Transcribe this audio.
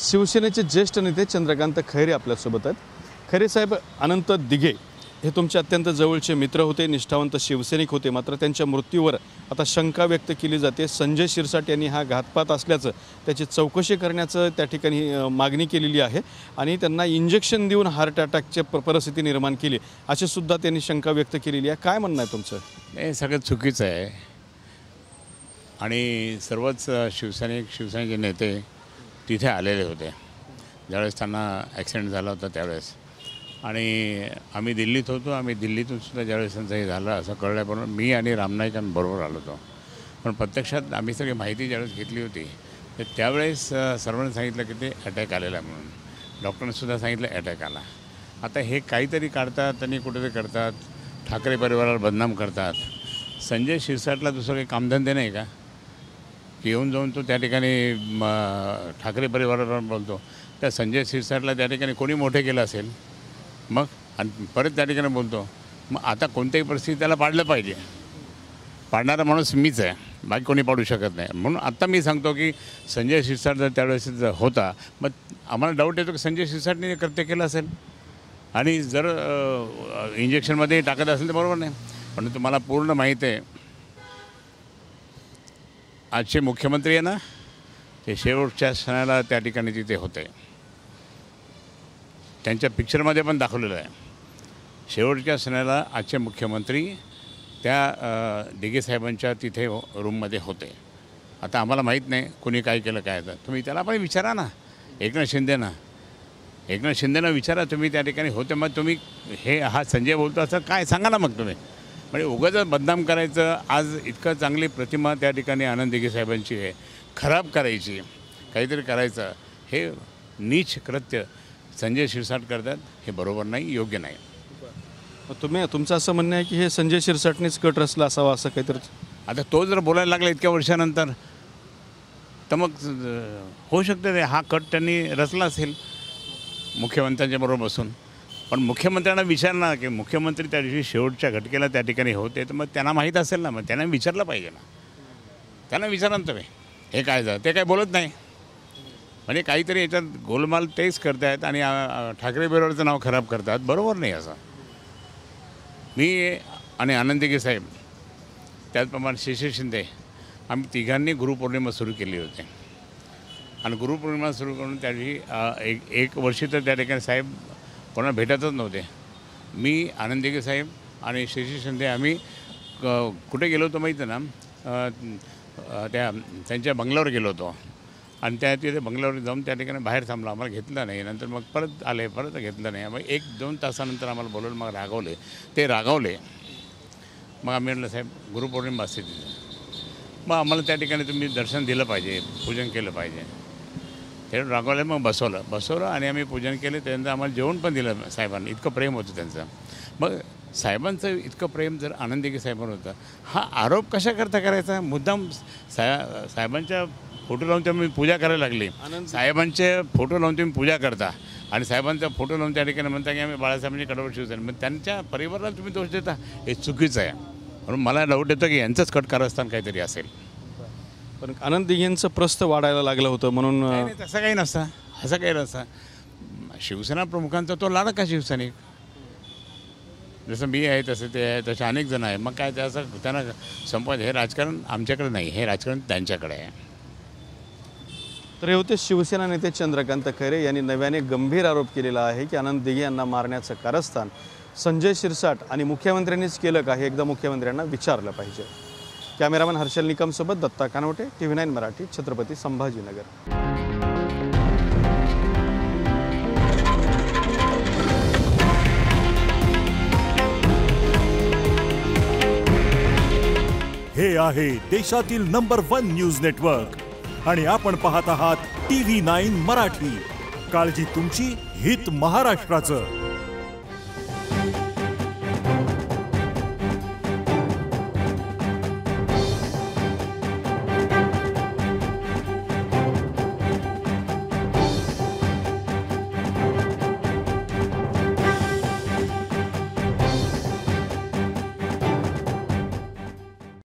शिवसेनेचे ज्येष्ठ नेते चंद्रकांत खैरे आपल्यासोबत आहेत। खैरे साहेब, अनंत दिघे हे तुमचे अत्यंत जवळचे मित्र होते, निष्ठावंत शिवसैनिक होते। मात्र त्यांच्या मृत्यूवर आता शंका व्यक्त केली जाते। संजय शिरसाट यांनी हा घातपात असल्याचं त्याची चौकशी करण्याचं त्या ठिकाणी मागणी केलेली आहे आणि त्यांना इंजेक्शन देऊन हार्ट अटॅकची परिस्थिती निर्माण केली अशी सुद्धा त्यांनी शंका व्यक्त केलेली आहे। काय म्हणणं आहे तुमचं? हे सगळं चुकीचं आहे आणि सर्वच शिवसेनेचे नेते तिथे आलेले होते ज्यावेळेस त्यांना ॲक्सिडेंट झाला होता त्यावेळेस, आणि आम्ही दिल्लीत होतो। आम्ही दिल्लीतून सुद्धा ज्यावेळेस त्यांचं हे झालं असं कळल्याबरोबर मी आणि रामनाईकांबरोबर आलो होतो। पण प्रत्यक्षात आम्ही सगळी माहिती ज्यावेळेस घेतली होती तर त्यावेळेस सर्वांनी सांगितलं की ते अटॅक आलेला आहे म्हणून, डॉक्टरांनीसुद्धा सांगितलं अटॅक आला। आता हे काहीतरी काढतात आणि कुठेतरी करतात, ठाकरे परिवाराला बदनाम करतात। संजय शिरसाटला दुसरं काही कामधंदे नाही का की येऊन जाऊन तो त्या ठिकाणी ठाकरे परिवारावर बोलतो? त्या संजय शिरसाटला त्या ठिकाणी कोणी मोठे केलं असेल मग, आणि परत त्या ठिकाणी बोलतो? मग आता कोणत्याही परिस्थितीत त्याला पाडलं पाहिजे। पाडणारा माणूस मीच आहे, बाकी कोणी पाडू शकत नाही। म्हणून आत्ता मी सांगतो की संजय शिरसाट जर त्यावेळेस होता, मग आम्हाला डाऊट येतो की संजय शिरसाटने कृत्य केलं असेल आणि जर इंजेक्शनमध्ये टाकत असेल तर बरोबर नाही। पण तुम्हाला पूर्ण माहीत आहे आजचे मुख्यमंत्री आहे ना, ते शेवटच्या क्षणाला त्या ठिकाणी तिथे होते। त्यांच्या पिक्चरमध्ये पण दाखवलेलं आहे, शेवटच्या क्षणाला आजचे मुख्यमंत्री त्या दिघे साहेबांच्या तिथे रूममध्ये होते। आता आम्हाला माहीत नाही कोणी काय केलं काय तर तुम्ही त्याला पण विचारा ना, एकनाथ शिंदेना विचारा तुम्ही त्या ठिकाणी होते। मग तुम्ही हा संजय बोलतो असं काय सांगा ना मग तुम्ही, म्हणजे उगाच बदनाम करायचं। आज इतकं चांगली प्रतिमा त्या ठिकाणी आनंद दिघे साहेबांची आहे, खराब करायची, काहीतरी करायचं, हे नीच कृत्य संजय शिरसाट करतात, हे बरोबर नाही, योग्य नाही। तुमचं असं म्हणणं आहे की हे संजय शिरसाटनेच कट रचला असावा असं काहीतरी? आता तो जर बोलायला लागला इतक्या वर्षानंतर तर मग होऊ शकतं ते हा कट त्यांनी रचला असेल मुख्यमंत्र्यांच्या बरोबर बसून। पण मुख्यमंत्र्यांना विचारणार की मुख्यमंत्री त्या दिवशी शेवटच्या घटकेला त्या ठिकाणी होते, तर मग त्यांना माहीत असेल ना, मग त्यांना विचारलं पाहिजे ना, त्यांना विचारा ना तुम्ही हे काय झालं। ते काय बोलत नाही, म्हणजे काहीतरी याच्यात गोलमाल तेच करतायत आणि ठाकरे परिवाराचं नाव खराब करतात, बरोबर नाही असं। मी आणि आनंद दिघे साहेब, त्याचप्रमाणे शिशिर शिंदे, आम्ही तिघांनी गुरुपौर्णिमा सुरू केली होती आणि गुरुपौर्णिमा सुरू करून त्या दिवशी एक वर्षी तर त्या ठिकाणी साहेब कोणाला भेटतच नव्हते। मी आनंद दिघे साहेब आणि शिशिर शिंदे आम्ही कुठे गेलो होतो माहिती आहे ना, त्यांच्या बंगल्यावर गेलो होतो आणि तिथे बंगल्यावर जाऊन त्या ठिकाणी बाहेर थांबलो, आम्हाला घेतलं नाही। नंतर मग परत आले, परत घेतलं नाही। मग 1-2 तासानंतर आम्हाला बोलवलं, मग रागावले। मग आम्ही म्हटलं साहेब गुरुपौर्णिमा असते तिथे, मग आम्हाला त्या ठिकाणी तुम्ही दर्शन दिलं पाहिजे, पूजन केलं पाहिजे। ते रागवले, मग बसवलं आणि आम्ही पूजन केले। त्यानंतर आम्हाला जेवण पण दिलं साहेबांनी, इतकं प्रेम होतं त्यांचं। मग साहेबांचं इतकं प्रेम जर आनंद दिघे साहेबांवर होतं, हा आरोप कशा करता करायचा? मुद्दाम साहेबांच्या फोटो लावून तुम्ही पूजा करायला लागली, साहेबांचे फोटो लावून तुम्ही पूजा करता आणि साहेबांचा फोटो लावून त्या ठिकाणी म्हणता की आम्ही बाळासाहेबांची कडवट शिवसेना, मग त्यांच्या परिवाराला तुम्ही दोष देता, हे चुकीचं आहे। म्हणून मला डाऊट येतो की यांचंच कट कारस्थान काहीतरी असेल। पण आनंद दिघेंचं प्रस्थ वाढायला लागलं होतं म्हणून नाही, तसं काही नसतं, असं काही नसतं। शिवसेना प्रमुखांचा तो लाडका शिवसैनिक, जसं मी आहे तसं ते आहे, तसे अनेक जण आहे। मग काय त्याचं त्यांना संपवायचं, हे राजकारण आमच्याकडे नाही, हे राजकारण त्यांच्याकडे आहे। तर हे होते शिवसेना नेते चंद्रकांत खैरे यांनी नव्याने गंभीर आरोप केलेला आहे की आनंद दिघे यांना मारण्याचं कारस्थान संजय शिरसाट आणि मुख्यमंत्र्यांनीच केलं का, हे एकदा मुख्यमंत्र्यांना विचारलं पाहिजे। कॅमेरामॅन हर्षल निकमसोबत दत्ता कानवटे, TV9 मराठी, छत्रपती संभाजीनगर। हे आहे देशातील नंबर 1 न्यूज नेटवर्क आणि आपण पाहत आहात TV9 मराठी। काळजी तुमची, हित महाराष्ट्राचं।